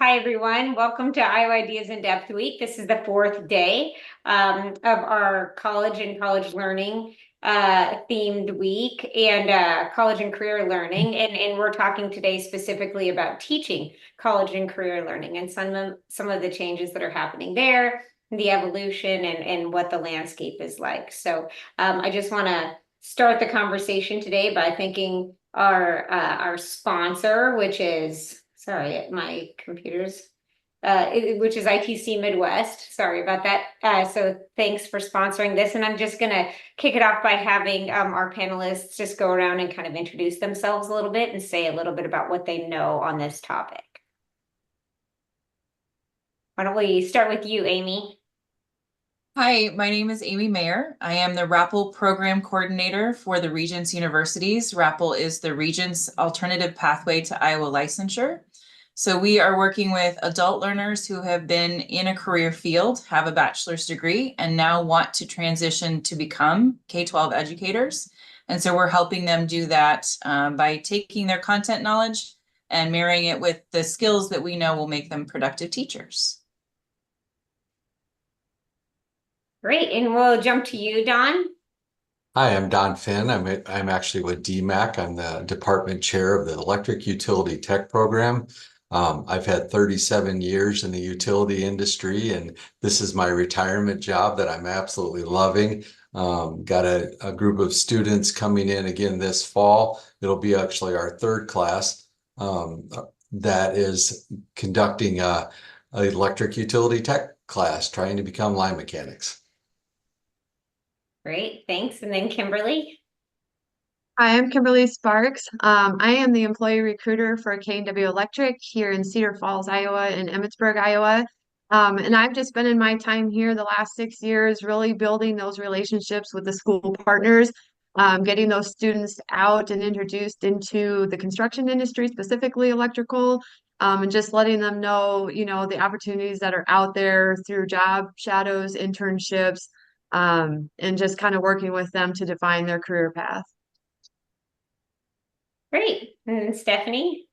Hi, everyone. Welcome to Iowa Ideas in Depth Week. This is the fourth day of our college and college learning themed week and college and career learning. And we're talking today specifically about teaching college and career learning and some of the changes that are happening there, the evolution and what the landscape is like. So I just want to start the conversation today by thanking our sponsor, which is sorry, my computer's which is ITC Midwest. Sorry about that. So thanks for sponsoring this. And I'm just going to kick it off by having our panelists just go around and kind of introduce themselves a little bit and say a little bit about what they know on this topic. Why don't we start with you, Amy? Hi, my name is Amy Mayer. I am the RAPPL Program Coordinator for the Regents Universities. RAPPL is the Regents Alternative Pathway to Iowa Licensure. So we are working with adult learners who have been in a career field, have a bachelor's degree, and now want to transition to become K-12 educators. And so we're helping them do that by taking their content knowledge and marrying it with the skills that we know will make them productive teachers. Great. And we'll jump to you, Don. Hi, I'm Don Finn. I'm actually with DMAC. I'm the department chair of the Electric Utility Tech Program. I've had 37 years in the utility industry, and this is my retirement job that I'm absolutely loving. Got a group of students coming in again this fall. It'll be actually our third class that is conducting a electric utility tech class, trying to become line mechanics. Great, thanks. And then Kimberly. Hi, I'm Kimberly Sparks. I am the employee recruiter for K&W Electric here in Cedar Falls, Iowa, and Emmitsburg, Iowa. And I've just been in my time here the last 6 years, really building those relationships with the school partners, getting those students out and introduced into the construction industry, specifically electrical, and just letting them know, the opportunities that are out there through job shadows, internships, and just kind of working with them to define their career path. Great. And then Stephanie.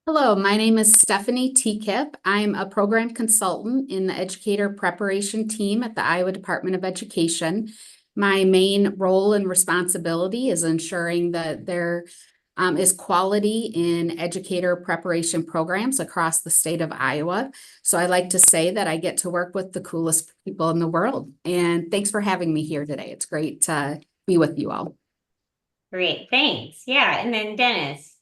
Hello, my name is Stephanie TeKippe. I'm a program consultant in the educator preparation team at the Iowa Department of Education. My main role and responsibility is ensuring that there is quality in educator preparation programs across the state of Iowa. So I like to say that I get to work with the coolest people in the world. And thanks for having me here today. It's great to be with you all. Great, thanks. Yeah, and then Dennis.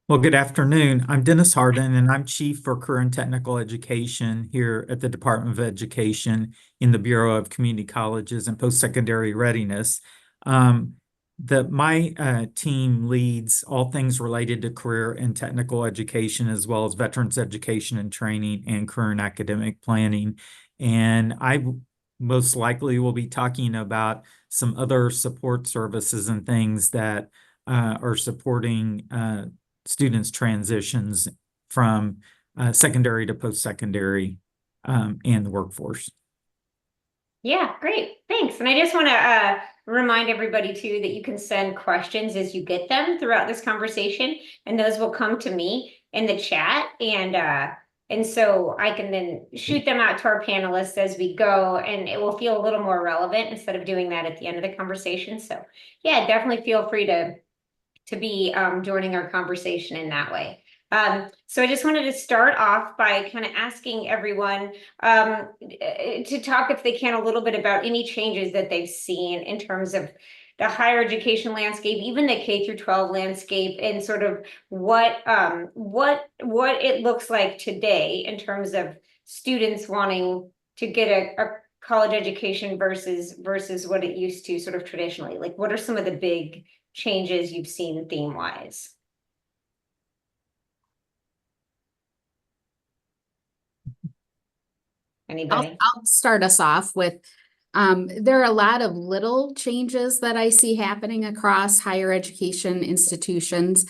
Well, good afternoon. I'm Dennis Harden, and I'm Chief for Career and Technical Education here at the Department of Education in the Bureau of Community Colleges and Post-Secondary Readiness. My team leads all things related to career and technical education, as well as veterans education and training and career and academic planning. And I most likely will be talking about some other support services and things that are supporting students' transitions from secondary to post-secondary and the workforce. Yeah, great. Thanks. And I just want to remind everybody too that you can send questions as you get them throughout this conversation, and those will come to me in the chat. And so I can then shoot them out to our panelists as we go, and it will feel a little more relevant instead of doing that at the end of the conversation. So yeah, definitely feel free to be joining our conversation in that way. So I just wanted to start off by kind of asking everyone to talk, if they can, a little bit about any changes that they've seen in terms of the higher education landscape, even the K through 12 landscape, and sort of what it looks like today in terms of students wanting to get a college education versus what it used to sort of traditionally. Like, what are some of the big changes you've seen theme-wise? Anybody? I'll start us off with, there are a lot of little changes that I see happening across higher education institutions.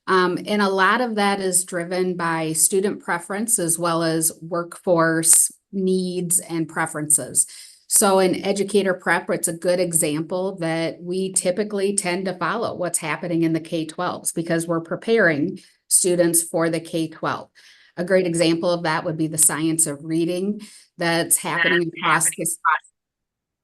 And a lot of that is driven by student preference as well as workforce needs and preferences. So in educator prep, it's a good example that we typically tend to follow what's happening in the K-12s because we're preparing students for the K-12. A great example of that would be the science of reading that's happening across this.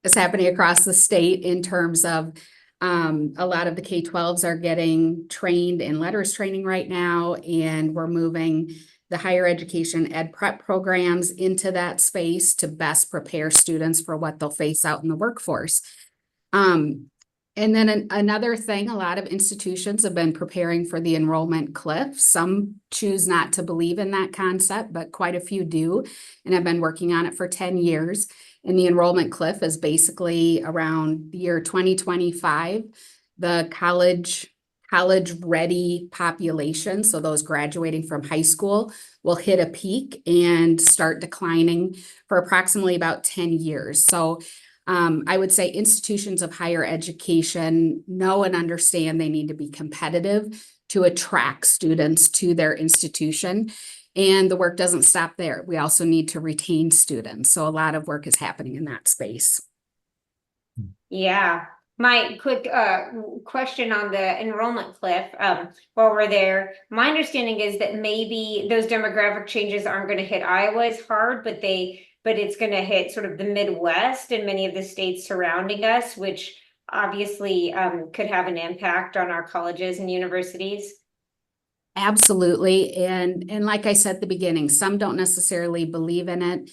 It's happening across the state in terms of a lot of the K-12s are getting trained in letters training right now, and we're moving the higher education ed prep programs into that space to best prepare students for what they'll face out in the workforce. And then another thing, a lot of institutions have been preparing for the enrollment cliff. Some choose not to believe in that concept, but quite a few do, and have been working on it for 10 years. And the enrollment cliff is basically around the year 2025, the college ready population, so those graduating from high school, will hit a peak and start declining for approximately about 10 years. So I would say institutions of higher education know and understand they need to be competitive to attract students to their institution. And the work doesn't stop there. We also need to retain students. So a lot of work is happening in that space. Yeah. My quick question on the enrollment cliff, while we're there, my understanding is that maybe those demographic changes aren't going to hit Iowa as hard, but it's going to hit sort of the Midwest and many of the states surrounding us, which obviously could have an impact on our colleges and universities. Absolutely. And like I said at the beginning, some don't necessarily believe in it.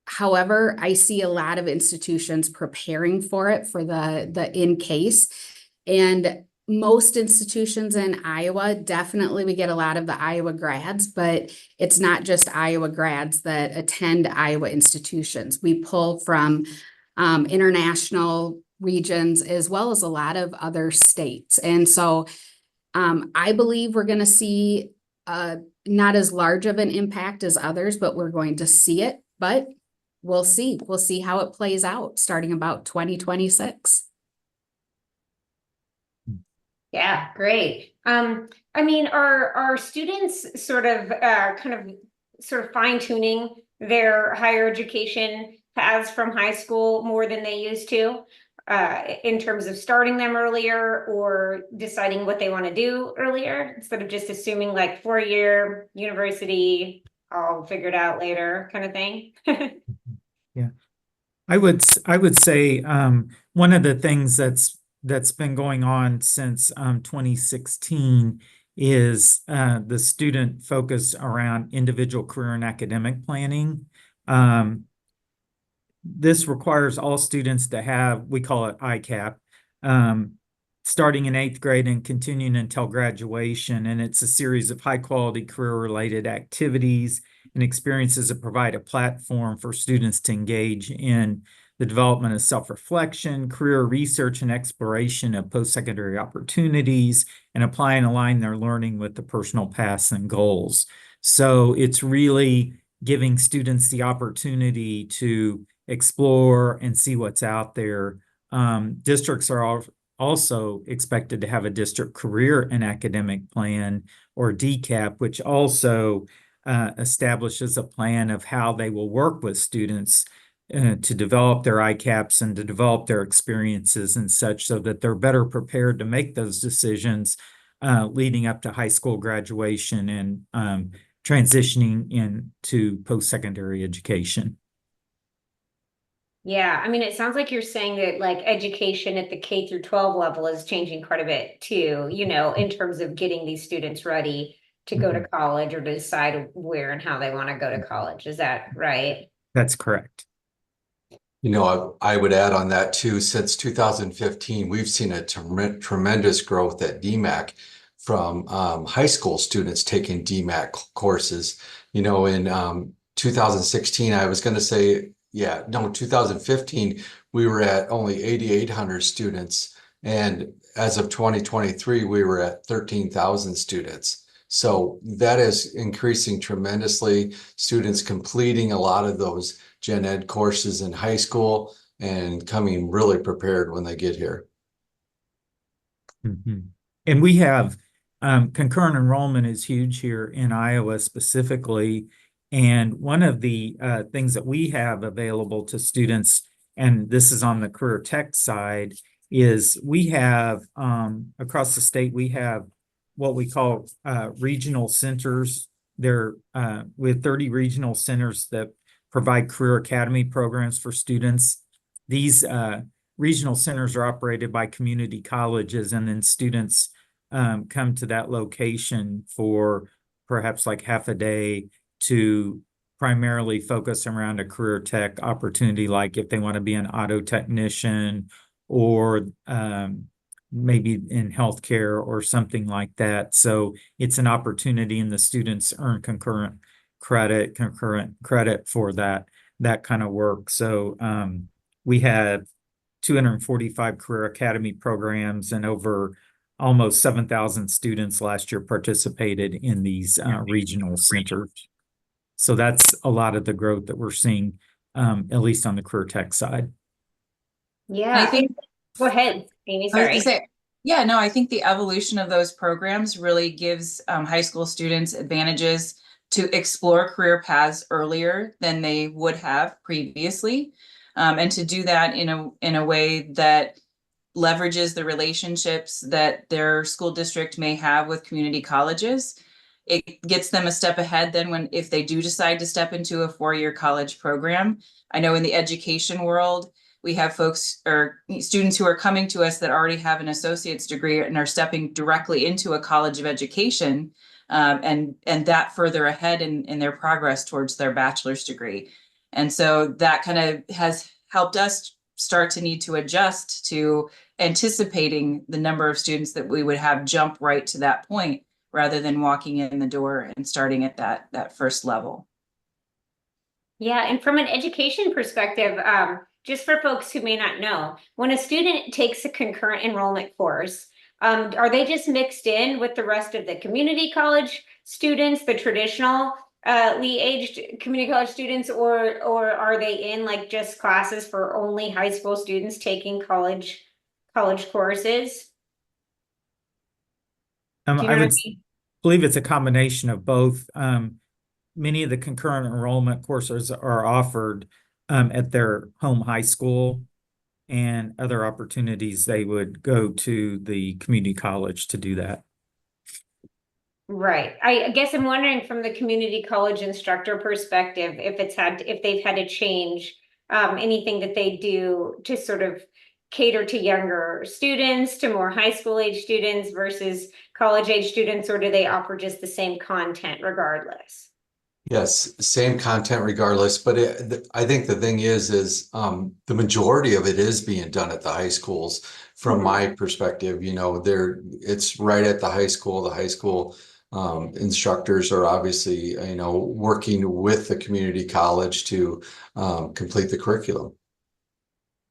However, I see a lot of institutions preparing for it for the in case. And most institutions in Iowa, definitely we get a lot of the Iowa grads, but it's not just Iowa grads that attend Iowa institutions. We pull from international regions as well as a lot of other states. And so I believe we're going to see not as large of an impact as others, but we're going to see it. But we'll see. We'll see how it plays out starting about 2026. Yeah, great. I mean, are students sort of fine tuning their higher education paths from high school more than they used to, in terms of starting them earlier or deciding what they want to do earlier instead of just assuming like 4-year university, I'll figure it out later kind of thing? Yeah, I would say one of the things that's been going on since 2016 is the student focus around individual career and academic planning. This requires all students to have, we call it ICAP, starting in 8th grade and continuing until graduation. And it's a series of high quality career related activities and experiences that provide a platform for students to engage in the development of self-reflection, career research and exploration of post-secondary opportunities, and apply and align their learning with the personal paths and goals. So it's really giving students the opportunity to explore and see what's out there. Districts are also expected to have a district career and academic plan, or DCAP, which also establishes a plan of how they will work with students to develop their ICAPs and to develop their experiences and such, so that they're better prepared to make those decisions leading up to high school graduation and transitioning into post-secondary education. Yeah, I mean, it sounds like you're saying that like education at the K through 12 level is changing quite a bit too, you know, in terms of getting these students ready to go to college or to decide where and how they want to go to college. Is that right? That's correct. You know, I would add on that too, since 2015, we've seen a tremendous growth at DMAC from high school students taking DMAC courses. You know, in 2016, I was going to say, 2015, we were at only 8,800 students. And as of 2023, we were at 13,000 students. So that is increasing tremendously. Students completing a lot of those gen ed courses in high school and coming really prepared when they get here. Mm-hmm. And we have concurrent enrollment is huge here in Iowa specifically. And one of the things that we have available to students, and this is on the career tech side, is we have across the state, we have what we call regional centers There, with 30 regional centers that provide career academy programs for students. These regional centers are operated by community colleges, and then students come to that location for perhaps like half a day to primarily focus around a career tech opportunity, like if they want to be an auto technician or maybe in healthcare or something like that. So it's an opportunity, and the students earn concurrent credit for that kind of work. So we had 245 career academy programs, and over almost 7,000 students last year participated in these regional centers. So that's a lot of the growth that we're seeing, at least on the career tech side. Yeah. I think, Go ahead, Amy, I was gonna sorry. say, yeah, no, I think the evolution of those programs really gives high school students advantages to explore career paths earlier than they would have previously, and to do that in a way that leverages the relationships that their school district may have with community colleges. It gets them a step ahead then if they do decide to step into a four-year college program. I know in the education world, we have folks or students who are coming to us that already have an associate's degree and are stepping directly into a college of education, and that further ahead in their progress towards their bachelor's degree. And so that kind of has helped us start to need to adjust to anticipating the number of students that we would have jump right to that point, rather than walking in the door and starting at that first level. Yeah, and from an education perspective, just for folks who may not know, when a student takes a concurrent enrollment course, are they just mixed in with the rest of the community college students, the traditional aged community college students, or are they in like just classes for only high school students taking college courses? Do you know I what would I mean? believe it's a combination of both. Many of the concurrent enrollment courses are offered at their home high school, and other opportunities they would go to the community college to do that. Right. I guess I'm wondering from the community college instructor perspective, if they've had to change anything that they do to sort of cater to younger students, to more high school age students versus college age students, or do they offer just the same content regardless? Yes, same content regardless, but I think the thing is the majority of it is being done at the high schools. From my perspective, it's right at the high school. The high school instructors are obviously, working with the community college to complete the curriculum.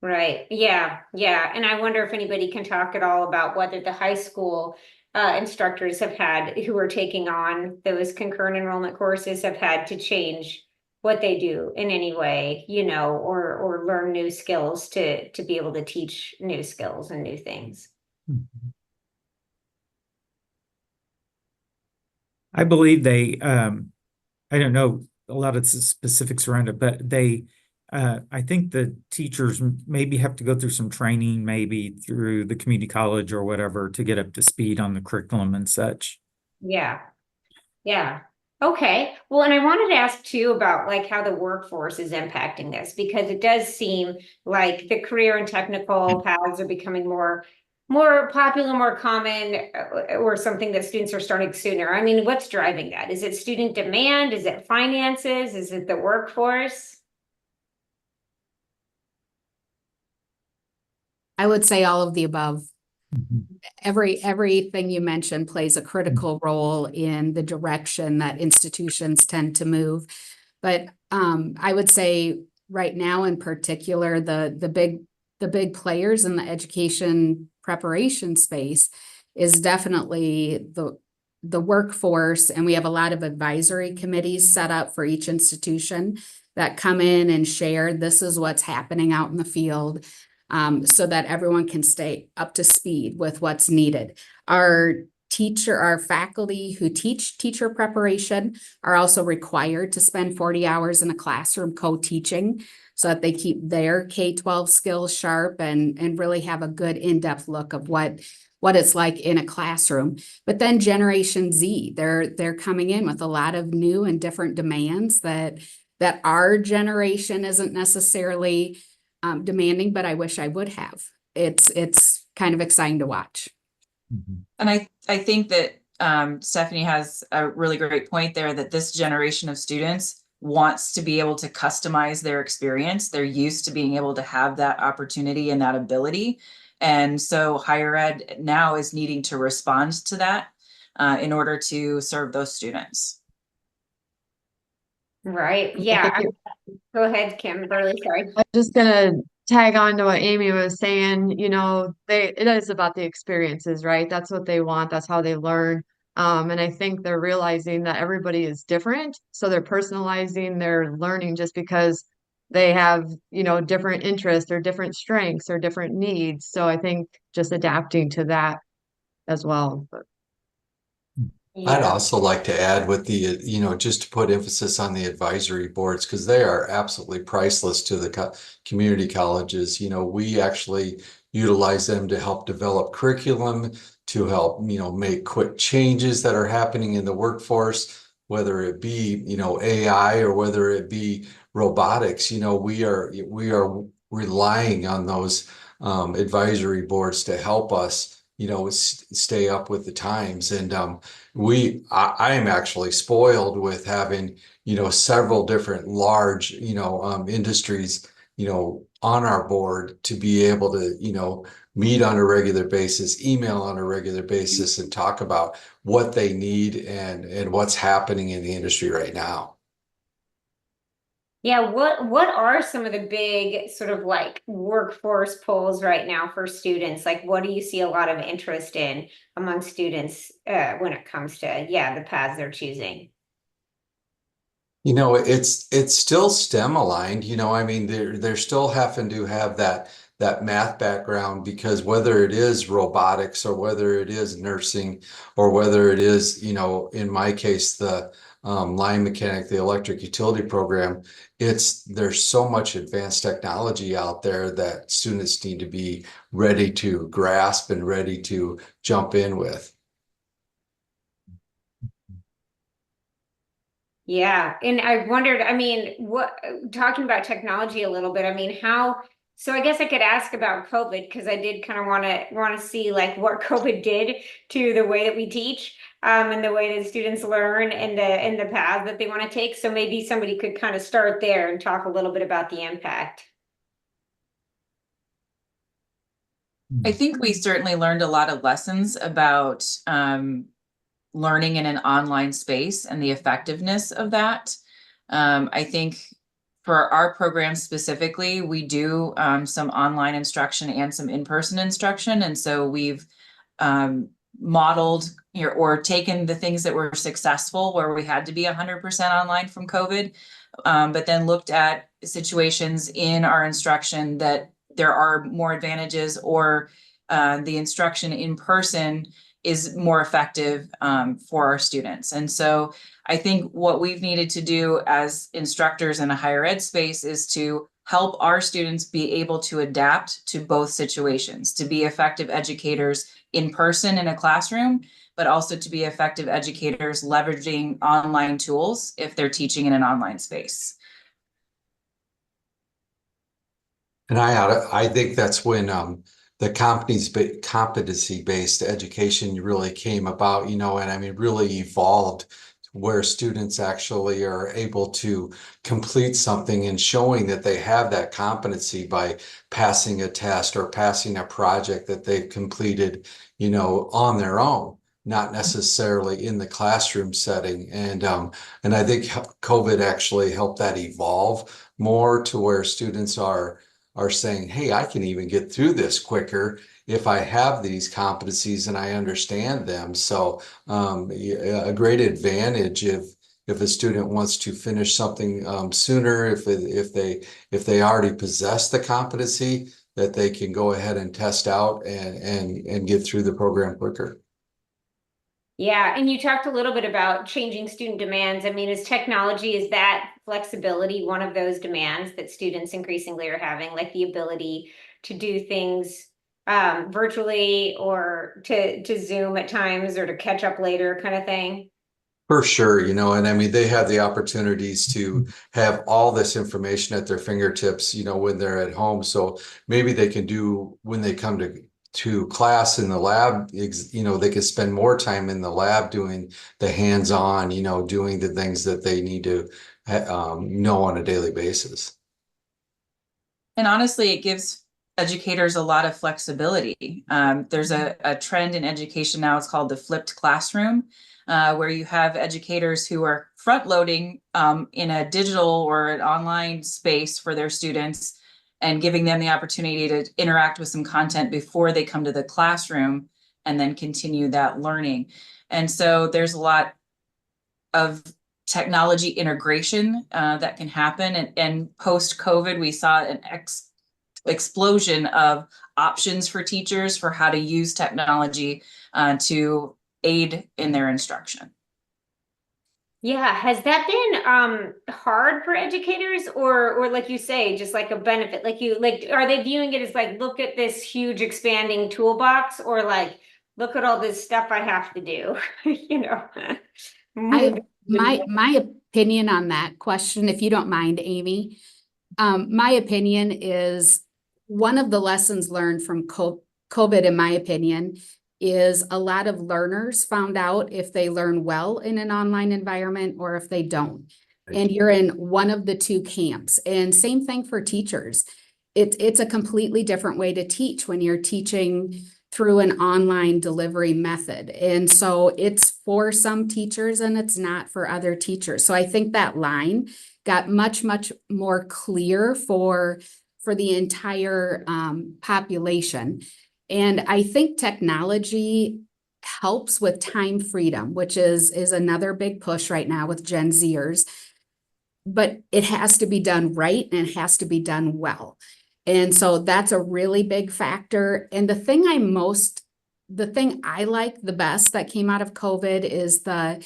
Right. Yeah. Yeah. And I wonder if anybody can talk at all about whether the high school instructors who are taking on those concurrent enrollment courses have had to change what they do in any way, or learn new skills to be able to teach new skills and new things. I believe they, I don't know a lot of the specifics around it, but I think the teachers maybe have to go through some training, maybe through the community college or whatever, to get up to speed on the curriculum and such. Yeah. Yeah. Okay. Well, and I wanted to ask too about like how the workforce is impacting this, because it does seem like the career and technical paths are becoming more popular, more common, or something that students are starting sooner. I mean, what's driving that? Is it student demand? Is it finances? Is it the workforce? I would say all of the above. Everything you mentioned plays a critical role in the direction that institutions tend to move. But I would say right now in particular, the big players in the education preparation space is definitely the workforce, and we have a lot of advisory committees set up for each institution that come in and share this is what's happening out in the field. So that everyone can stay up to speed with what's needed. Our faculty who teach teacher preparation are also required to spend 40 hours in a classroom co-teaching so that they keep their K-12 skills sharp and really have a good in-depth look of what what it's like in a classroom. But then Generation Z, they're coming in with a lot of new and different demands that our generation isn't necessarily demanding, but I wish I would have. It's kind of exciting to watch. And I think that Stephanie has a really great point there, that this generation of students wants to be able to customize their experience. They're used to being able to have that opportunity and that ability. And so higher ed now is needing to respond to that in order to serve those students. Right. Yeah. Go ahead, Kim. Really sorry. I'm just gonna tag on to what Amy was saying. You know, it is about the experiences, right? That's what they want. That's how they learn. And I think they're realizing that everybody is different, so they're personalizing their learning just because they have, you know, different interests or different strengths or different needs. So I think just adapting to that as well. But I'd Yeah. also like to add with the, just to put emphasis on the advisory boards, because they are absolutely priceless to the community colleges. We actually utilize them to help develop curriculum, to help, make quick changes that are happening in the workforce, whether it be, AI or whether it be robotics. We are relying on those advisory boards to help us, stay up with the times. And I am actually spoiled with having, several different large, industries, on our board to be able to, meet on a regular basis, email on a regular basis, and talk about what they need and what's happening in the industry right now. Yeah, what are some of the big sort of like workforce polls right now for students? Like, what do you see a lot of interest in among students when it comes to, the paths they're choosing? It's still STEM aligned, I mean, they're still having to have that math background, because whether it is robotics or whether it is nursing or whether it is, in my case, the line mechanic, the electric utility program, there's so much advanced technology out there that students need to be ready to grasp and ready to jump in with. Yeah, and I wondered, I mean, talking about technology a little bit, I mean, so I guess I could ask about COVID, because I did kind of want to see like what COVID did to the way that we teach, and the way that students learn and the path that they want to take. So maybe somebody could kind of start there and talk a little bit about the impact. I think we certainly learned a lot of lessons about learning in an online space and the effectiveness of that. I think for our program specifically, we do some online instruction and some in-person instruction. And so we've modeled or taken the things that were successful where we had to be 100% online from COVID, but then looked at situations in our instruction that there are more advantages, or the instruction in person is more effective for our students. And so I think what we've needed to do as instructors in a higher ed space is to help our students be able to adapt to both situations, to be effective educators in person in a classroom, but also to be effective educators leveraging online tools if they're teaching in an online space. And I think that's when the competency-based education really came about, and I mean, really evolved, where students actually are able to complete something and showing that they have that competency by passing a test or passing a project that they've completed, on their own, not necessarily in the classroom setting. And I think COVID actually helped that evolve more to where students are saying, hey, I can even get through this quicker if I have these competencies and I understand them. So a great advantage if a student wants to finish something sooner, if they already possess the competency, that they can go ahead and test out and get through the program quicker. Yeah, and you talked a little bit about changing student demands. I mean, is that flexibility one of those demands that students increasingly are having, like the ability to do things virtually or to Zoom at times or to catch up later kind of thing? For sure, and I mean, they have the opportunities to have all this information at their fingertips, when they're at home. So maybe they can do when they come to class in the lab, they can spend more time in the lab doing the hands-on, doing the things that they need to know on a daily basis. And honestly, it gives educators a lot of flexibility. There's a trend in education now, it's called the flipped classroom, where you have educators who are front loading in a digital or an online space for their students and giving them the opportunity to interact with some content before they come to the classroom and then continue that learning. And so there's a lot of technology integration that can happen. And post-COVID, we saw an explosion of options for teachers for how to use technology to aid in their instruction. Yeah, has that been hard for educators or like you say, just like a benefit? Are they viewing it as like, look at this huge expanding toolbox, or like, look at all this stuff I have to do, My opinion on that question, if you don't mind, Amy, my opinion is one of the lessons learned from COVID, in my opinion, is a lot of learners found out if they learn well in an online environment or if they don't. And you're in one of the two camps. And same thing for teachers. It's a completely different way to teach when you're teaching through an online delivery method. And so it's for some teachers and it's not for other teachers. So I think that line got much, much more clear for the entire population. And I think technology helps with time freedom, which is another big push right now with Gen Zers. But it has to be done right and it has to be done well. And so that's a really big factor. And the thing I like the best that came out of COVID is the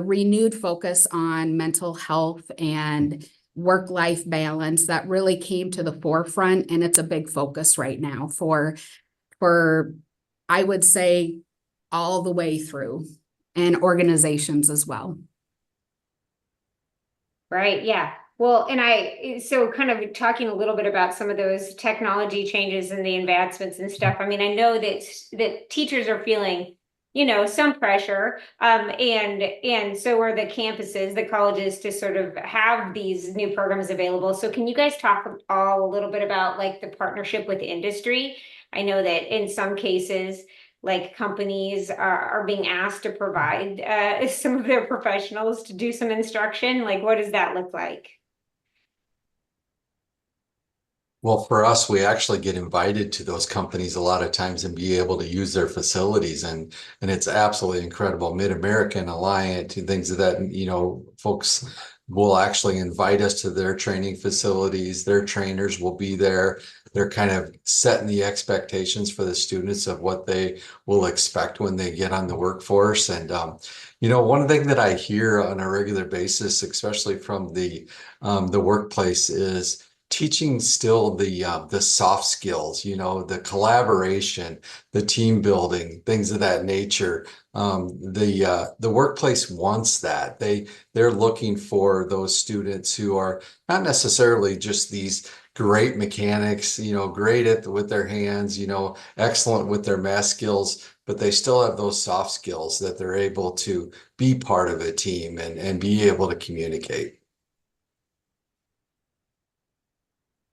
renewed focus on mental health and work-life balance that really came to the forefront. And it's a big focus right now for I would say all the way through, and organizations as well. Right, yeah. Well, so kind of talking a little bit about some of those technology changes and the advancements and stuff. I mean, I know that teachers are feeling, some pressure, and so are the campuses, the colleges, to sort of have these new programs available. So can you guys talk a little bit about like the partnership with industry? I know that in some cases, like companies are being asked to provide some of their professionals to do some instruction. Like, what does that look like? Well, for us, we actually get invited to those companies a lot of times and be able to use their facilities, and it's absolutely incredible. Mid-American, Alliant, and things of that, folks will actually invite us to their training facilities. Their trainers will be there. They're kind of setting the expectations for the students of what they will expect when they get on the workforce. And one thing that I hear on a regular basis, especially from the workplace, is teaching still the soft skills, the collaboration, the team building, things of that nature. The workplace wants that. They're looking for those students who are not necessarily just these great mechanics, great with their hands, excellent with their math skills, but they still have those soft skills that they're able to be part of a team and be able to communicate.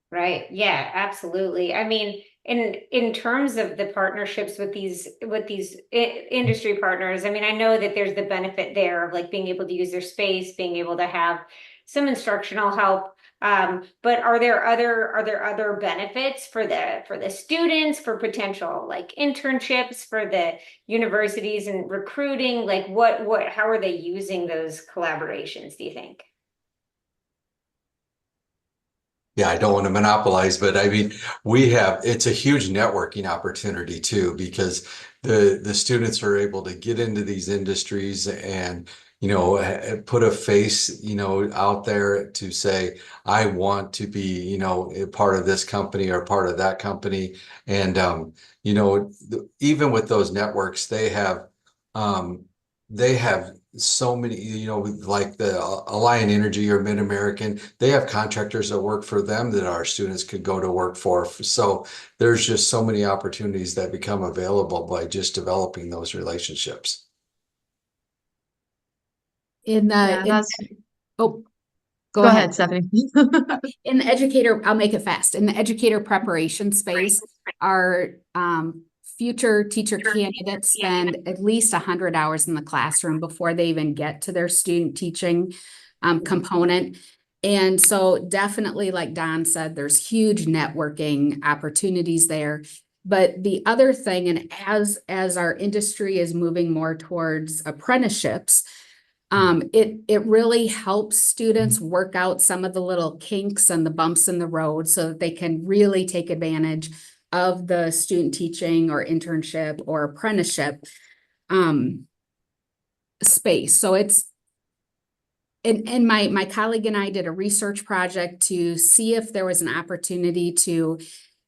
Right. Yeah, absolutely. I mean, in terms of the partnerships with these industry partners, I mean, I know that there's the benefit there of like being able to use their space, being able to have some instructional help. But are there other benefits for the students, for potential like internships, for the universities and recruiting? Like how are they using those collaborations, do you think? Yeah, I don't want to monopolize, but I mean, it's a huge networking opportunity too, because the students are able to get into these industries and, put a face, out there to say, I want to be, a part of this company or part of that company. And, even with those networks, they have so many, like the Alliant Energy or Mid-American, they have contractors that work for them that our students could go to work for. So there's just so many opportunities that become available by just developing those relationships. Yeah, that's, oh, go ahead, Stephanie. in the educator, I'll make it fast. In the educator preparation space, our future teacher candidates spend at least 100 hours in the classroom before they even get to their student teaching component. And so definitely, like Don said, there's huge networking opportunities there. But the other thing, and as our industry is moving more towards apprenticeships, it really helps students work out some of the little kinks and the bumps in the road so that they can really take advantage of the student teaching or internship or apprenticeship space. So and my colleague and I did a research project to see if there was an opportunity to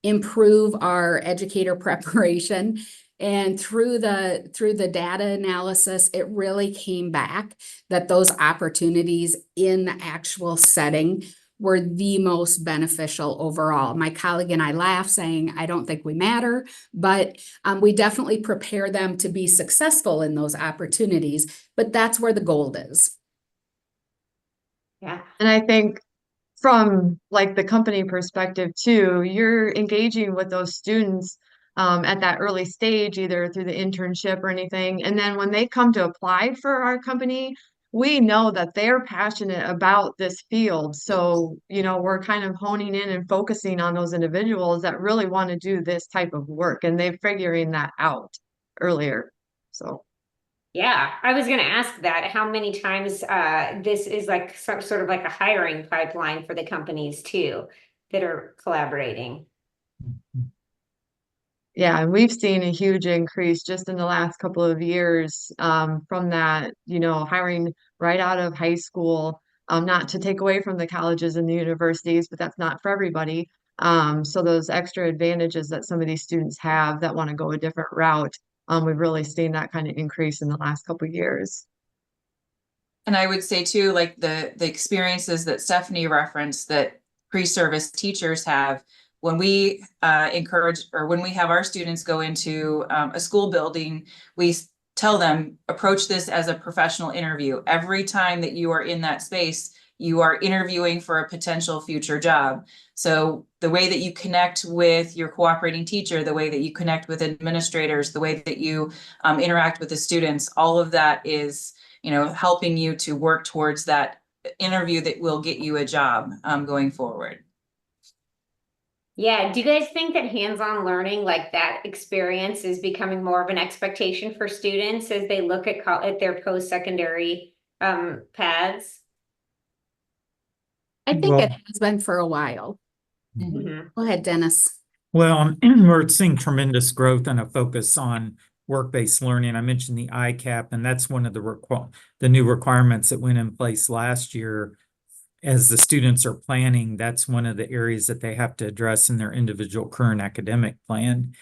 improve our educator preparation. And through the data analysis, it really came back that those opportunities in the actual setting were the most beneficial overall. My colleague and I laugh saying, I don't think we matter, but we definitely prepare them to be successful in those opportunities, but that's where the gold is. Yeah. And I think from like the company perspective too, you're engaging with those students at that early stage, either through the internship or anything. And then when they come to apply for our company, we know that they're passionate about this field. So, we're kind of honing in and focusing on those individuals that really want to do this type of work, and they're figuring that out earlier. So. Yeah, I was going to ask that how many times this is like some sort of like a hiring pipeline for the companies too that are collaborating. Yeah, and we've seen a huge increase just in the last couple of years from that, hiring right out of high school, not to take away from the colleges and the universities, but that's not for everybody. So those extra advantages that some of these students have that want to go a different route, we've really seen that kind of increase in the last couple of years. And I would say too, like the experiences that Stephanie referenced that pre-service teachers have, when we encourage, or when we have our students go into a school building, we tell them, approach this as a professional interview. Every time that you are in that space, you are interviewing for a potential future job. So the way that you connect with your cooperating teacher, the way that you connect with administrators, the way that you interact with the students, all of that is, helping you to work towards that interview that will get you a job going forward. Yeah. Do you guys think that hands-on learning, like that experience, is becoming more of an expectation for students as they look at their post-secondary paths? I think it has been for a while. Mhm. Go ahead, Dennis. Well, we're seeing tremendous growth and a focus on work-based learning. I mentioned the ICAP, and that's one of the new requirements that went in place last year. As the students are planning, that's one of the areas that they have to address in their individual current academic plan.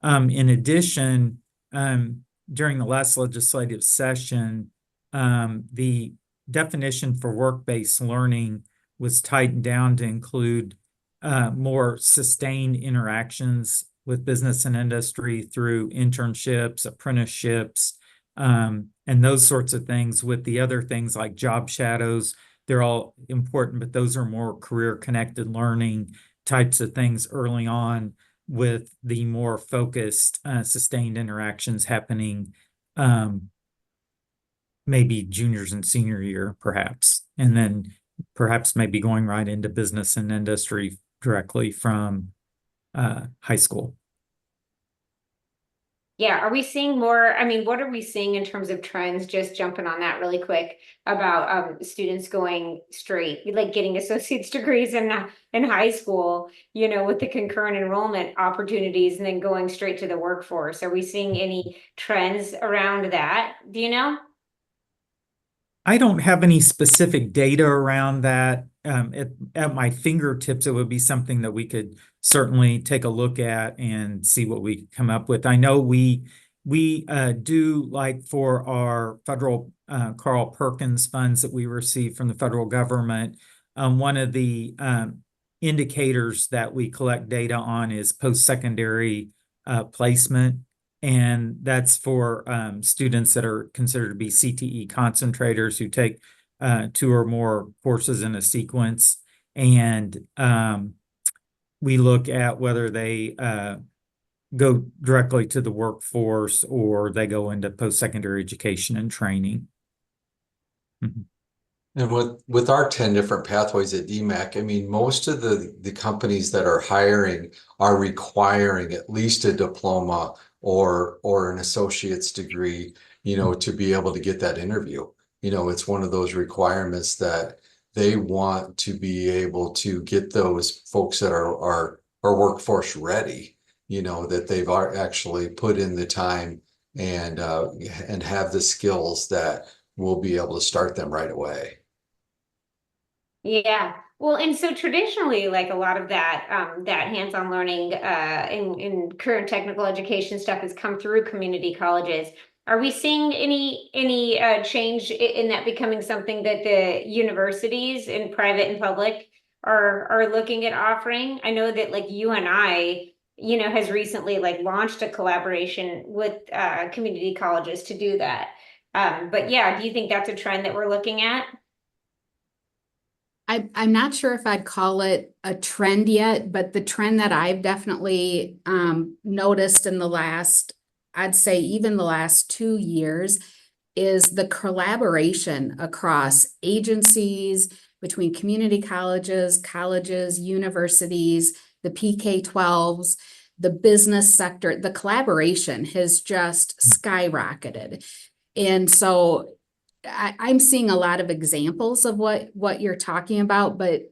In addition, during the last legislative session, the definition for work-based learning was tightened down to include more sustained interactions with business and industry through internships, apprenticeships, and those sorts of things, with the other things like job shadows. They're all important, but those are more career-connected learning types of things early on, with the more focused, sustained interactions happening maybe juniors and senior year, perhaps, and then perhaps maybe going right into business and industry directly from high school. Yeah, are we seeing more? I mean, what are we seeing in terms of trends? Just jumping on that really quick about students going straight, like getting associate's degrees in high school, you know, with the concurrent enrollment opportunities and then going straight to the workforce. Are we seeing any trends around that? Do you know? I don't have any specific data around that. At my fingertips, it would be something that we could certainly take a look at and see what we come up with. I know we do, like, for our federal Carl Perkins funds that we receive from the federal government. One of the indicators that we collect data on is post-secondary placement. And that's for students that are considered to be CTE concentrators who take 2 or more courses in a sequence. And we look at whether they go directly to the workforce or they go into post-secondary education and training. Mhm. And with our 10 different pathways at DMAC, I mean, most of the companies that are hiring are requiring at least a diploma or an associate's degree, you know, to be able to get that interview. You know, it's one of those requirements that they want to be able to get those folks that are workforce ready, you know, that they've actually put in the time and have the skills that will be able to start them right away. Yeah. Well, and so traditionally, like a lot of that that hands-on learning in current technical education stuff has come through community colleges. Are we seeing any change in that becoming something that the universities in private and public are looking at offering? I know that like UNI, you know, has recently like launched a collaboration with community colleges to do that. But yeah, do you think that's a trend that we're looking at? I'm not sure if I'd call it a trend yet, but the trend that I've definitely noticed in the last, I'd say even the last 2 years, is the collaboration across agencies, between community colleges, universities, the PK-12s, the business sector. The collaboration has just skyrocketed. And so I'm seeing a lot of examples of what you're talking about, but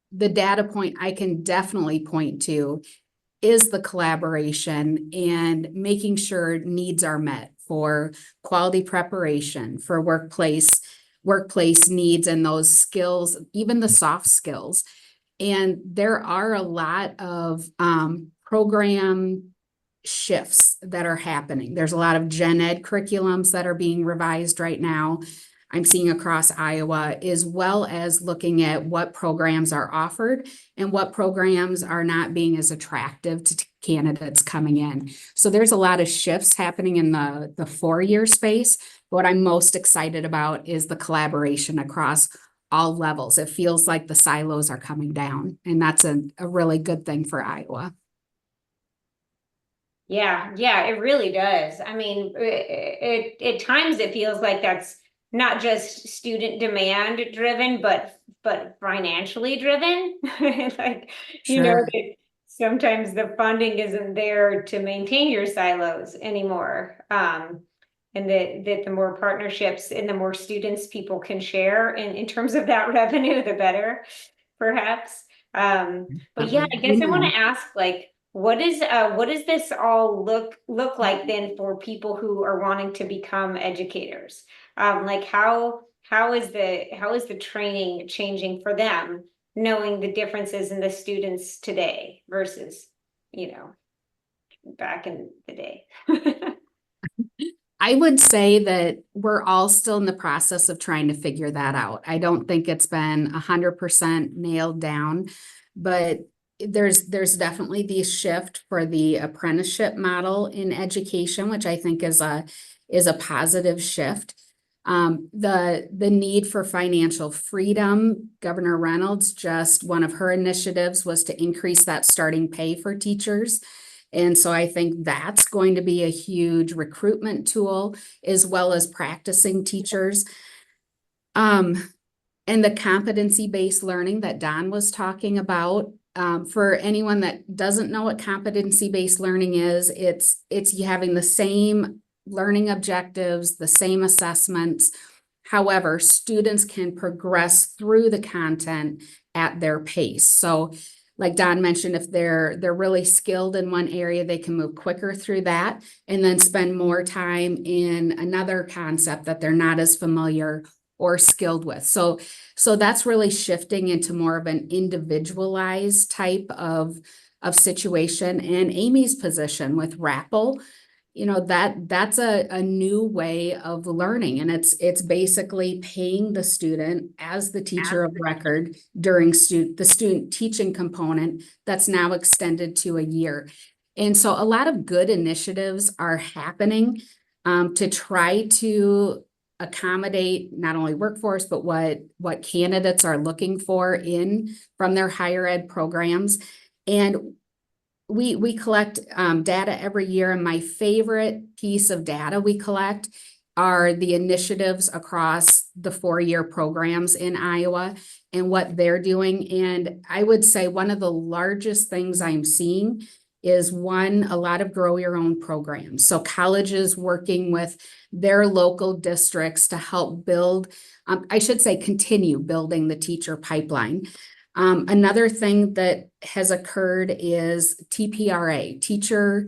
the data point I can definitely point to is the collaboration and making sure needs are met for quality preparation, for workplace needs and those skills, even the soft skills. And there are a lot of program shifts that are happening. There's a lot of gen ed curriculums that are being revised right now. I'm seeing across Iowa, as well as looking at what programs are offered and what programs are not being as attractive to candidates coming in. So there's a lot of shifts happening in the 4-year space. What I'm most excited about is the collaboration across all levels. It feels like the silos are coming down, and that's a really good thing for Iowa. Yeah, yeah, it really does. I mean, at times it feels like that's not just student demand driven, but financially driven. Like, you know, Sure. that sometimes the funding isn't there to maintain your silos anymore. And that the more partnerships and the more students people can share in terms of that revenue, the better, perhaps. But yeah, I guess I want to ask, like, what does this all look like then for people who are wanting to become educators? Like how is the training changing for them, knowing the differences in the students today versus, you know, back in the day? I would say that we're all still in the process of trying to figure that out. I don't think it's been 100% nailed down, but there's definitely the shift for the apprenticeship model in education, which I think is a positive shift. The need for financial freedom, Governor Reynolds, just one of her initiatives was to increase that starting pay for teachers. And so I think that's going to be a huge recruitment tool, as well as practicing teachers. And the competency-based learning that Don was talking about, For anyone that doesn't know what competency-based learning is, it's you having the same learning objectives, the same assessments. However, students can progress through the content at their pace. So like Don mentioned, if they're really skilled in one area, they can move quicker through that and then spend more time in another concept that they're not as familiar or skilled with. So that's really shifting into more of an individualized type of situation. And Amy's position with RAPL, that's a new way of learning. And it's basically paying the student as the teacher of record during the student teaching component that's now extended to a year. And so a lot of good initiatives are happening to try to accommodate not only workforce, but what candidates are looking for from their higher ed programs. And we collect data every year, and my favorite piece of data we collect are the initiatives across the 4-year programs in Iowa and what they're doing. And I would say one of the largest things I'm seeing is a lot of grow your own programs. So colleges working with their local districts to help build, continue building the teacher pipeline. Another thing that has occurred is TPRA, Teacher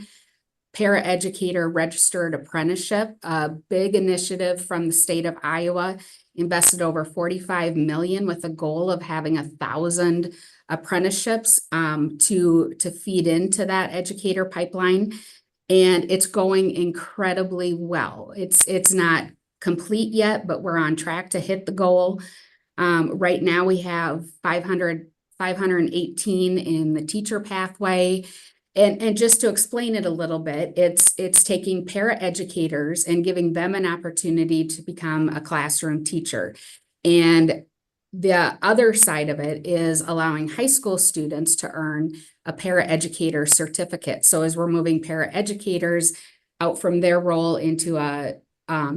Paraeducator Registered Apprenticeship, a big initiative from the state of Iowa, invested over $45 million with a goal of having 1,000 apprenticeships to feed into that educator pipeline. And it's going incredibly well. It's not complete yet, but we're on track to hit the goal. Right now we have 518 in the teacher pathway. And just to explain it a little bit, it's taking paraeducators and giving them an opportunity to become a classroom teacher. And the other side of it is allowing high school students to earn a paraeducator certificate. So as we're moving paraeducators out from their role into a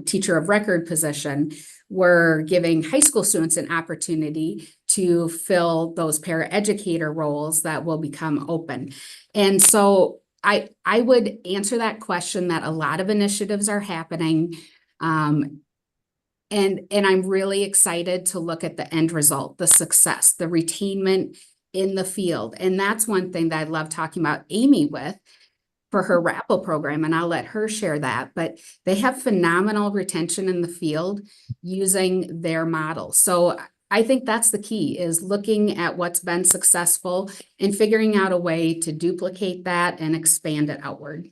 teacher of record position, we're giving high school students an opportunity to fill those paraeducator roles that will become open. And so I would answer that question that a lot of initiatives are happening. And I'm really excited to look at the end result, the success, the retainment in the field. And that's one thing that I love talking about Amy with for her RAPL program, and I'll let her share that, but they have phenomenal retention in the field using their model. So I think that's the key, is looking at what's been successful and figuring out a way to duplicate that and expand it outward.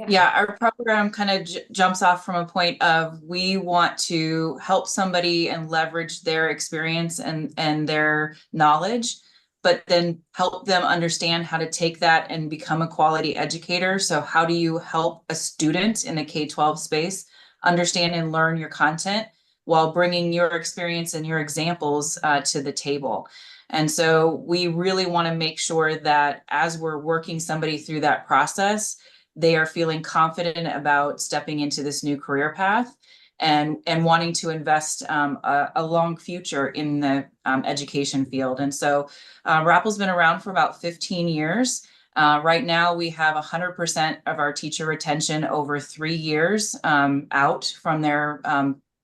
Yeah, our program kind of jumps off from a point of we want to help somebody and leverage their experience and their knowledge, but then help them understand how to take that and become a quality educator. So how do you help a student in a K-12 space understand and learn your content while bringing your experience and your examples to the table? And so we really want to make sure that as we're working somebody through that process, they are feeling confident about stepping into this new career path and wanting to invest a long future in the education field. And so RAPL's been around for about 15 years. Right now, we have 100% of our teacher retention over 3 years out from their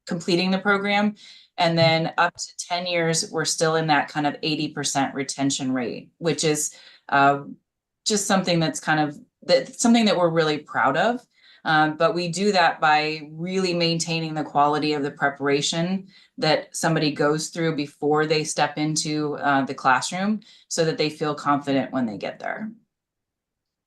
completing the program. And then up to 10 years, we're still in that kind of 80% retention rate, which is just something that's something that we're really proud of. But we do that by really maintaining the quality of the preparation that somebody goes through before they step into the classroom so that they feel confident when they get there.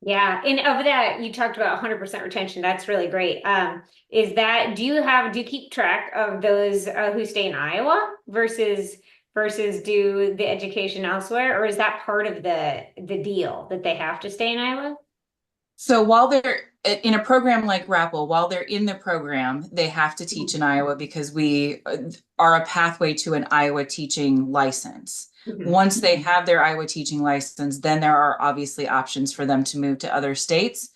Yeah, and of that, you talked about 100% retention. That's really great. Do you keep track of those who stay in Iowa versus do the education elsewhere, or is that part of the deal that they have to stay in Iowa? So while they're in a program like RAPL, while they're in the program, they have to teach in Iowa because we are a pathway to an Iowa teaching license. Mm-hmm. Once they have their Iowa teaching license, then there are obviously options for them to move to other states.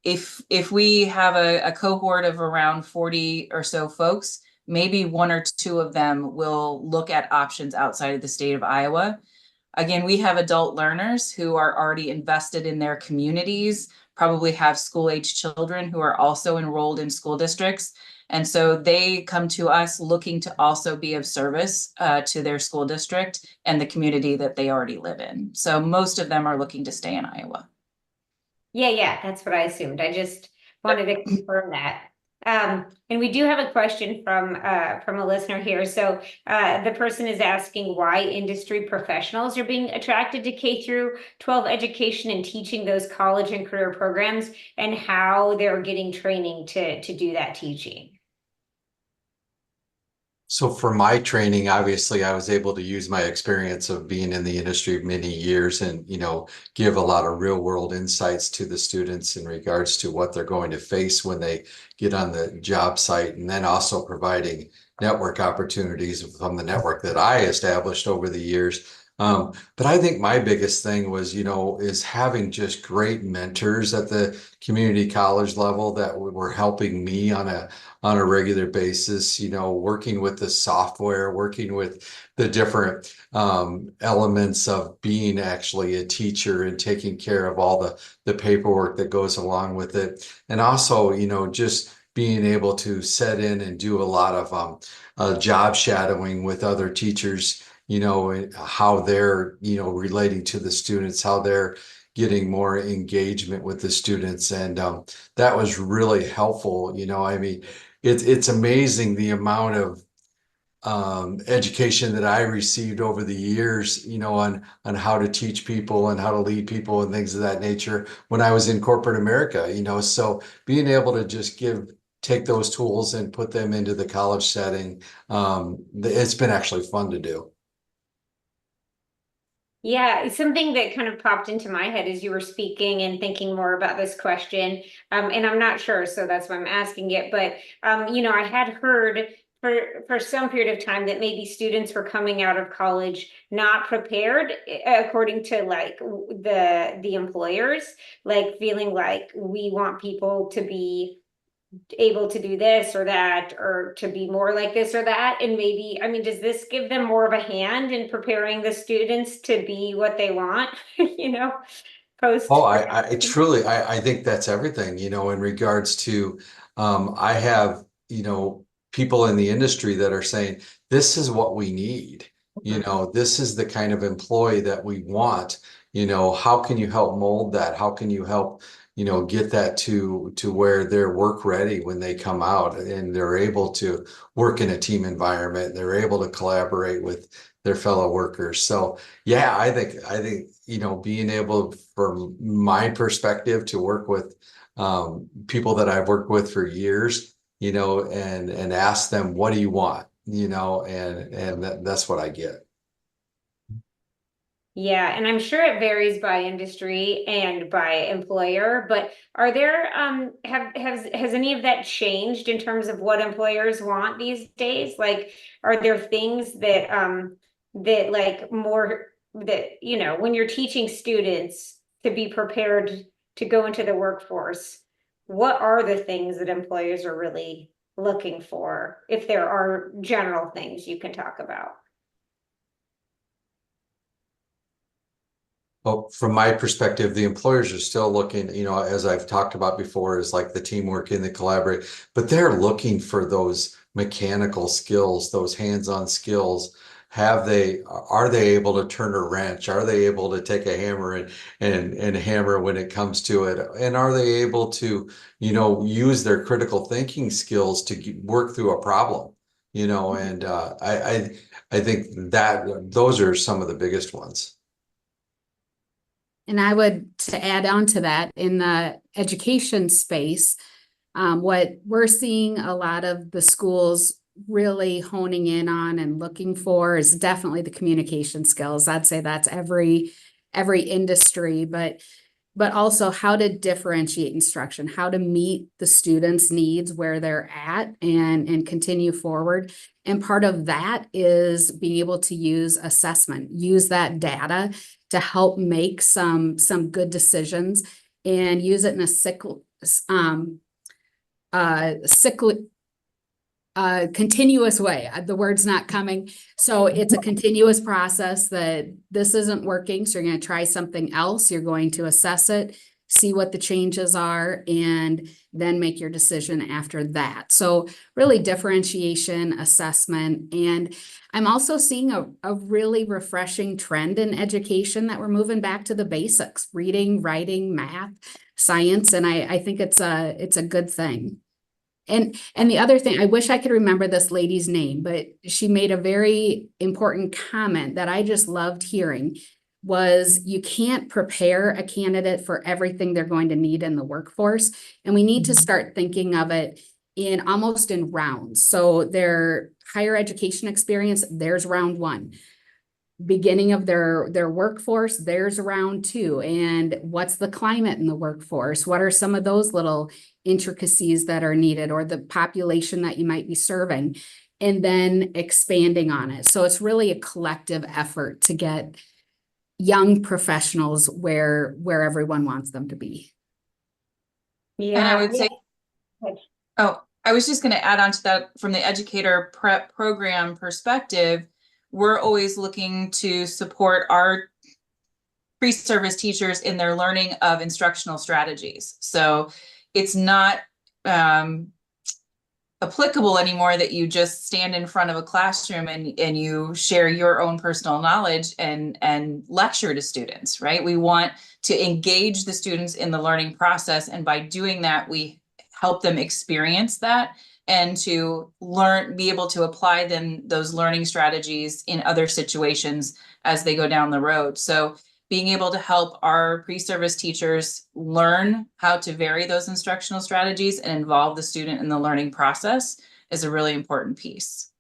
If we have a cohort of around 40 or so folks, maybe 1 or 2 of them will look at options outside of the state of Iowa. Again, we have adult learners who are already invested in their communities, probably have school-age children who are also enrolled in school districts. And so they come to us looking to also be of service to their school district and the community that they already live in. So most of them are looking to stay in Iowa. Yeah, that's what I assumed. I just wanted to confirm that. And we do have a question from a listener here. So the person is asking why industry professionals are being attracted to K through 12 education and teaching those college and career programs, and how they're getting training to do that teaching. So for my training, obviously, I was able to use my experience of being in the industry many years and, give a lot of real world insights to the students in regards to what they're going to face when they get on the job site, and then also providing network opportunities from the network that I established over the years. But I think my biggest thing was, is having just great mentors at the community college level that were helping me on a regular basis, working with the software, working with the different elements of being actually a teacher and taking care of all the paperwork that goes along with it. And also, just being able to set in and do a lot of job shadowing with other teachers, how they're, relating to the students, how they're getting more engagement with the students. And that was really helpful. I mean, it's amazing the amount of education that I received over the years, on how to teach people and how to lead people and things of that nature when I was in corporate America, so being able to just take those tools and put them into the college setting, it's been actually fun to do. Yeah, something that kind of popped into my head as you were speaking and thinking more about this question, and I'm not sure, so that's why I'm asking it. But I had heard for some period of time that maybe students were coming out of college not prepared, according to like the employers, like feeling like we want people to be able to do this or that, or to be more like this or that. And maybe, I mean, does this give them more of a hand in preparing the students to be what they want, post? Oh, I truly, I think that's everything, in regards to, I have, people in the industry that are saying, this is what we need. This is the kind of employee that we want. How can you help mold that? How can you help, get that to where they're work ready when they come out and they're able to work in a team environment. They're able to collaborate with their fellow workers. So yeah, I think, being able, from my perspective, to work with people that I've worked with for years, and ask them, what do you want? And that's what I get. Yeah, and I'm sure it varies by industry and by employer, but are there has any of that changed in terms of what employers want these days? Like, are there things that like more that, when you're teaching students to be prepared to go into the workforce, what are the things that employers are really looking for, if there are general things you can talk about? Well, from my perspective, the employers are still looking, as I've talked about before, is like the teamwork and the collaborate, but they're looking for those mechanical skills, those hands-on skills. Are they able to turn a wrench? Are they able to take a hammer and hammer when it comes to it? And are they able to, use their critical thinking skills to work through a problem? And I think that those are some of the biggest ones. And I would, to add on to that, in the education space, what we're seeing a lot of the schools really honing in on and looking for is definitely the communication skills. I'd say that's every industry, but also how to differentiate instruction, how to meet the students' needs where they're at and continue forward. And part of that is being able to use assessment, use that data to help make some good decisions, and use it in a cyclic a continuous way. The word's not coming. So it's a continuous process that this isn't working. So you're going to try something else. You're going to assess it, see what the changes are, and then make your decision after that. So really differentiation, assessment. And I'm also seeing a really refreshing trend in education that we're moving back to the basics: reading, writing, math, science. And I think it's a good thing. And the other thing, I wish I could remember this lady's name, but she made a very important comment that I just loved hearing, was you can't prepare a candidate for everything they're going to need in the workforce. And we need to start thinking of it in almost in rounds. So their higher education experience, there's round one. Beginning of their workforce, there's round two. And what's the climate in the workforce? What are some of those little intricacies that are needed, or the population that you might be serving, and then expanding on it. So it's really a collective effort to get young professionals where everyone wants them to be. Yeah. And I would say, Yeah. oh, I was just going to add on to that from the educator prep program perspective. We're always looking to support our pre-service teachers in their learning of instructional strategies. So it's not applicable anymore that you just stand in front of a classroom and you share your own personal knowledge and lecture to students, right? We want to engage the students in the learning process. And by doing that, we help them experience that and to be able to apply those learning strategies in other situations as they go down the road. So being able to help our pre-service teachers learn how to vary those instructional strategies and involve the student in the learning process is a really important piece.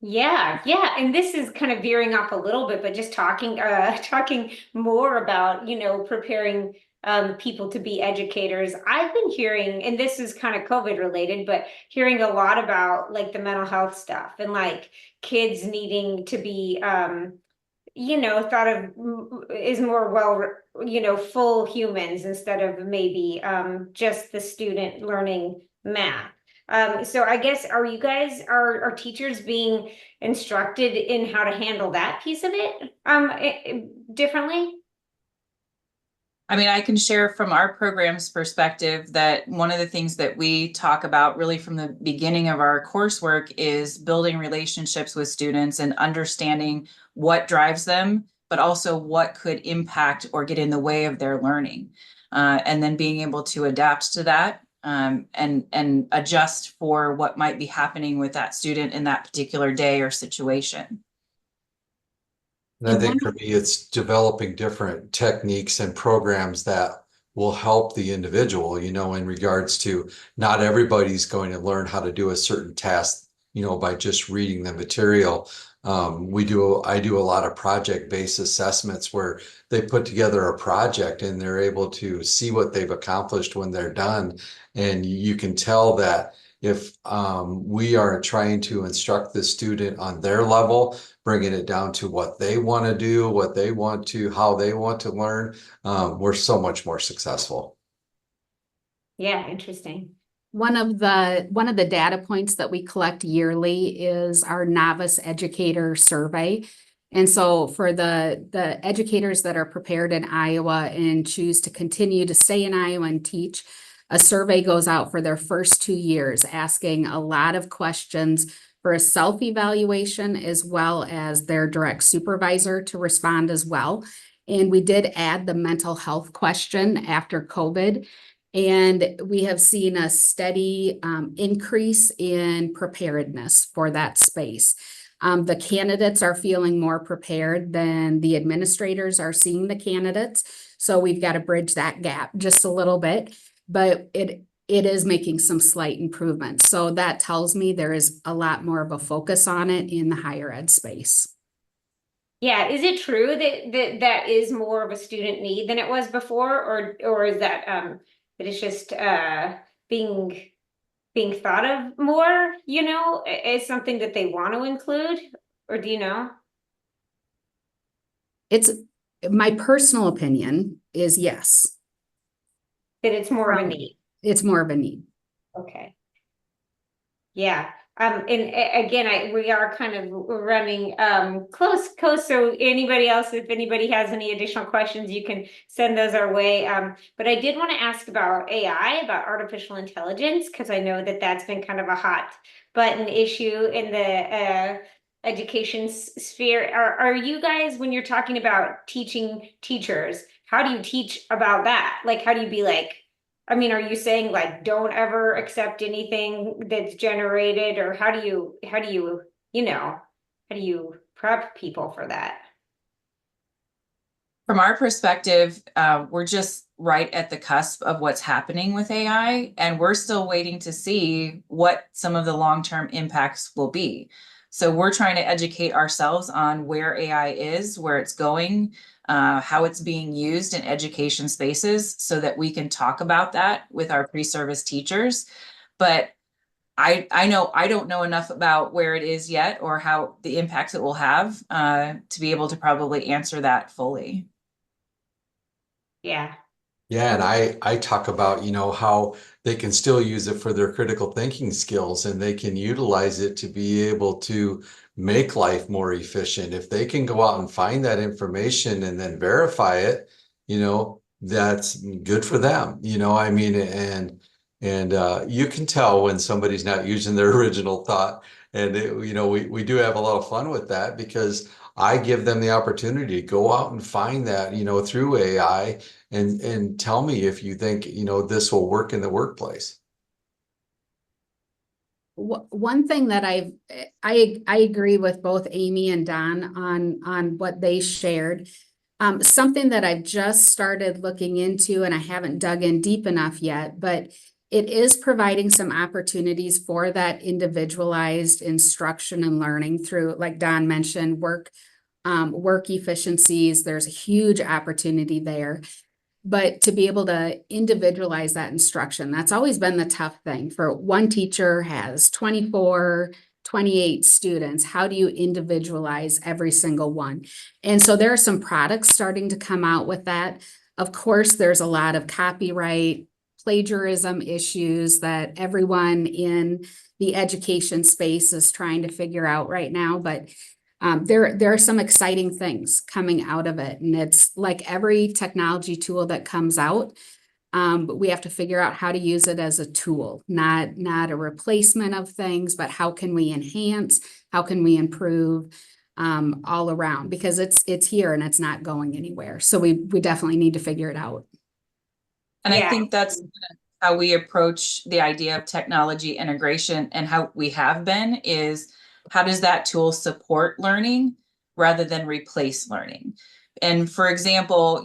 Yeah, and this is kind of veering off a little bit, but just talking more about, preparing people to be educators. I've been hearing, and this is kind of COVID related, but hearing a lot about like the mental health stuff and like kids needing to be thought of is more full humans instead of maybe just the student learning math. So I guess, are teachers being instructed in how to handle that piece of it differently? I mean, I can share from our program's perspective that one of the things that we talk about really from the beginning of our coursework is building relationships with students and understanding what drives them, but also what could impact or get in the way of their learning. And then being able to adapt to that and adjust for what might be happening with that student in that particular day or situation. And I think for me, it's developing different techniques and programs that will help the individual, in regards to not everybody's going to learn how to do a certain task, by just reading the material. I do a lot of project-based assessments where they put together a project and they're able to see what they've accomplished when they're done. And you can tell that if we are trying to instruct the student on their level, bringing it down to what they want to do, how they want to learn, we're so much more successful. Yeah, interesting. One of the data points that we collect yearly is our novice educator survey. And so for the educators that are prepared in Iowa and choose to continue to stay in Iowa and teach, a survey goes out for their first 2 years, asking a lot of questions for a self-evaluation as well as their direct supervisor to respond as well. And we did add the mental health question after COVID. And we have seen a steady increase in preparedness for that space. The candidates are feeling more prepared than the administrators are seeing the candidates. So we've got to bridge that gap just a little bit, but it is making some slight improvements. So that tells me there is a lot more of a focus on it in the higher ed space. Yeah, is it true that is more of a student need than it was before, or is that that it's just being thought of more, as something that they want to include, or do you know? It's my personal opinion is yes. That it's more of a need. It's more of a need. Okay. Yeah. Again, we are kind of running close. So anybody else, if anybody has any additional questions, you can send those our way. But I did want to ask about AI, about artificial intelligence, because I know that that's been kind of a hot button issue in the education sphere. Are you guys, when you're talking about teaching teachers, how do you teach about that? Like, how do you be like, I mean, are you saying like don't ever accept anything that's generated, or how do you, how do you prep people for that? From our perspective, we're just right at the cusp of what's happening with AI, and we're still waiting to see what some of the long-term impacts will be. So we're trying to educate ourselves on where AI is, where it's going, how it's being used in education spaces, so that we can talk about that with our pre-service teachers. But I know I don't know enough about where it is yet, or how the impacts it will have, to be able to probably answer that fully. Yeah. Yeah, and I talk about, how they can still use it for their critical thinking skills, and they can utilize it to be able to make life more efficient. If they can go out and find that information and then verify it, that's good for them. I mean, and you can tell when somebody's not using their original thought. And we do have a lot of fun with that, because I give them the opportunity to go out and find that, through AI, and tell me if you think, this will work in the workplace. One thing that I agree with both Amy and Don on what they shared. Something that I've just started looking into, and I haven't dug in deep enough yet, but it is providing some opportunities for that individualized instruction and learning through, like Don mentioned, work efficiencies. There's a huge opportunity there. But to be able to individualize that instruction, that's always been the tough thing. For one teacher has 24, 28 students, how do you individualize every single one? And so there are some products starting to come out with that. Of course, there's a lot of copyright, plagiarism issues that everyone in the education space is trying to figure out right now. But there are some exciting things coming out of it. And it's like every technology tool that comes out, but we have to figure out how to use it as a tool, not a replacement of things, but how can we enhance, how can we improve all around, because it's here and it's not going anywhere. So we definitely need to figure it out. And Yeah. I think that's how we approach the idea of technology integration, and how we have been is, how does that tool support learning rather than replace learning? And for example,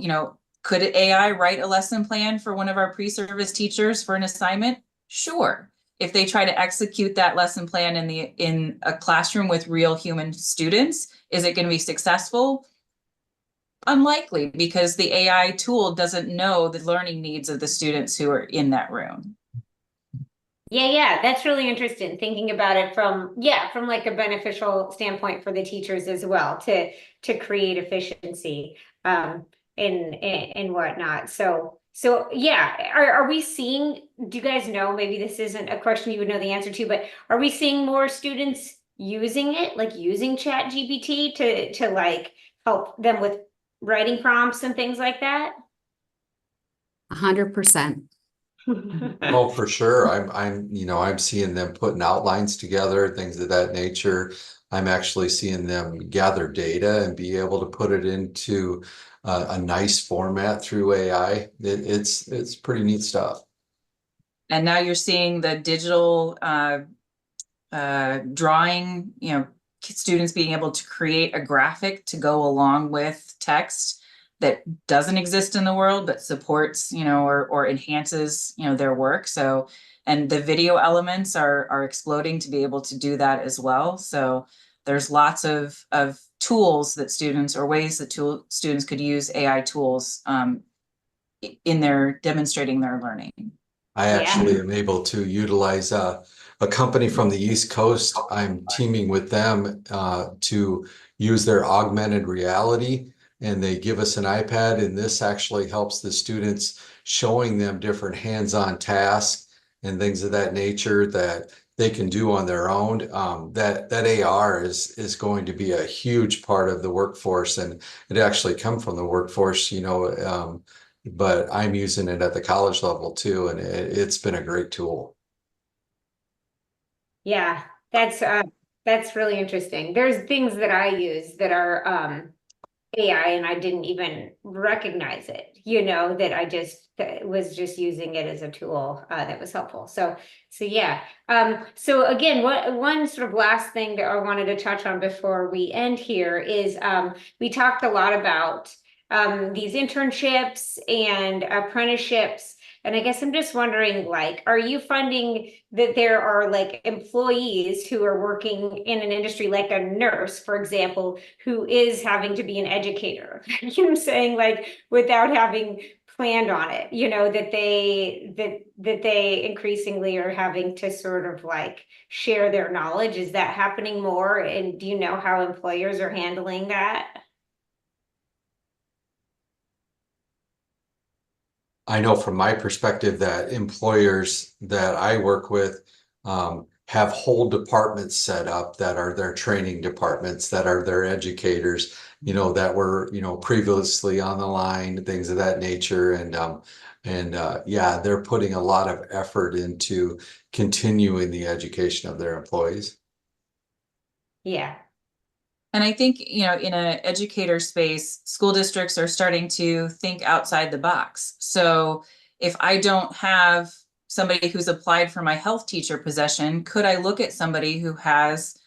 could AI write a lesson plan for one of our pre-service teachers for an assignment? Sure. If they try to execute that lesson plan in a classroom with real human students, is it going to be successful? Unlikely, because the AI tool doesn't know the learning needs of the students who are in that room. Yeah, that's really interesting, thinking about it from like a beneficial standpoint for the teachers as well, to create efficiency and whatnot. So yeah, are we seeing, do you guys know, maybe this isn't a question you would know the answer to, but are we seeing more students using it, like using ChatGPT to like help them with writing prompts and things like that? 100%. Oh, for sure. I'm seeing them putting outlines together, things of that nature. I'm actually seeing them gather data and be able to put it into a nice format through AI. It's pretty neat stuff. And now you're seeing the digital drawing, students being able to create a graphic to go along with text that doesn't exist in the world, but supports, or enhances, their work. So, and the video elements are exploding to be able to do that as well. So there's lots of tools that students, or ways that students could use AI tools in their demonstrating their learning. I actually am able to utilize a company from the East Coast. I'm teaming with them to use their augmented reality, and they give us an iPad, and this actually helps the students, showing them different hands-on tasks and things of that nature that they can do on their own, that AR is going to be a huge part of the workforce, and it actually come from the workforce, but I'm using it at the college level too, and it's been a great tool. Yeah, that's really interesting. There's things that I use that are AI and I didn't even recognize it, that I just that was just using it as a tool that was helpful. So yeah. So again, one sort of last thing that I wanted to touch on before we end here is we talked a lot about these internships and apprenticeships. And I guess I'm just wondering, like, are you finding that there are like employees who are working in an industry like a nurse, for example, who is having to be an educator? You know what I'm saying? Like without having planned on it, that they increasingly are having to sort of like share their knowledge. Is that happening more? And do you know how employers are handling that? I know from my perspective that employers that I work with have whole departments set up that are their training departments, that are their educators, that were, previously on the line, things of that nature. And yeah, they're putting a lot of effort into continuing the education of their employees. Yeah. And I think, in an educator space, school districts are starting to think outside the box. So if I don't have somebody who's applied for my health teacher position, could I look at somebody who has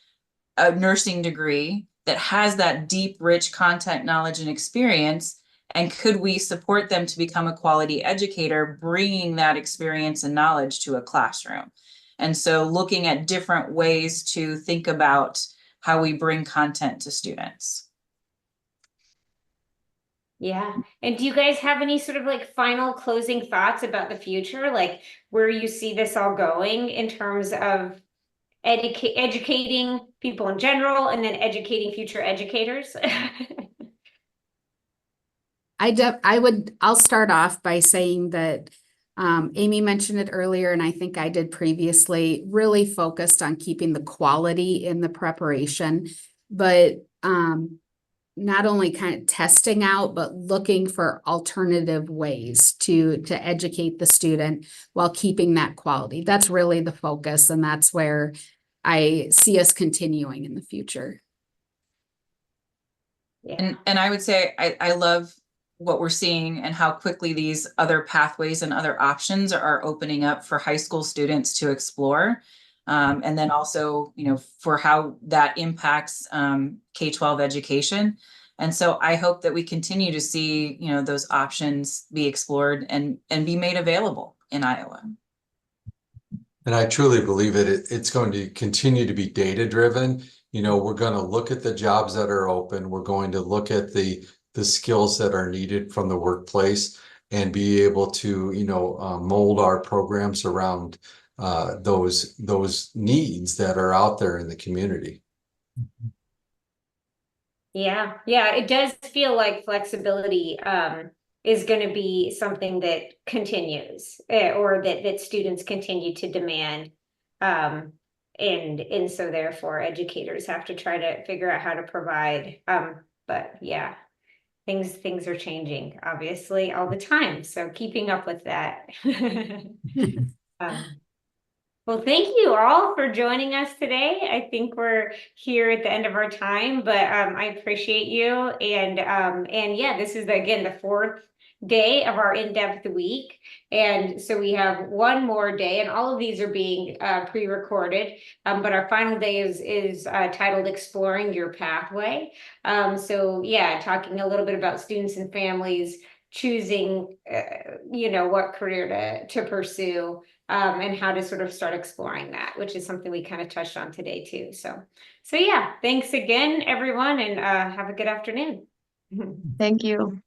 a nursing degree that has that deep, rich content knowledge and experience? And could we support them to become a quality educator, bringing that experience and knowledge to a classroom? And so looking at different ways to think about how we bring content to students. Yeah. And do you guys have any sort of like final closing thoughts about the future, like where you see this all going in terms of educating people in general and then educating future educators? I'll start off by saying that Amy mentioned it earlier, and I think I did previously, really focused on keeping the quality in the preparation, but not only kind of testing out, but looking for alternative ways to educate the student while keeping that quality. That's really the focus, and that's where I see us continuing in the future. Yeah. And I would say I love what we're seeing and how quickly these other pathways and other options are opening up for high school students to explore. And then also, for how that impacts K-12 education. And so I hope that we continue to see, those options be explored and be made available in Iowa. And I truly believe it's going to continue to be data driven. We're going to look at the jobs that are open. We're going to look at the skills that are needed from the workplace and be able to, mold our programs around those needs that are out there in the community. Yeah. It does feel like flexibility is going to be something that continues or that students continue to demand. And so therefore educators have to try to figure out how to provide. But yeah, things are changing obviously all the time. So keeping up with that. Well, thank you all for joining us today. I think we're here at the end of our time, but I appreciate you. And yeah, this is again the fourth day of our in-depth week. And so we have one more day, and all of these are being pre-recorded. But our final day is titled Exploring Your Pathway. So yeah, talking a little bit about students and families choosing, what career to pursue. And how to sort of start exploring that, which is something we kind of touched on today too. So yeah, thanks again, everyone, and have a good afternoon. Thank you.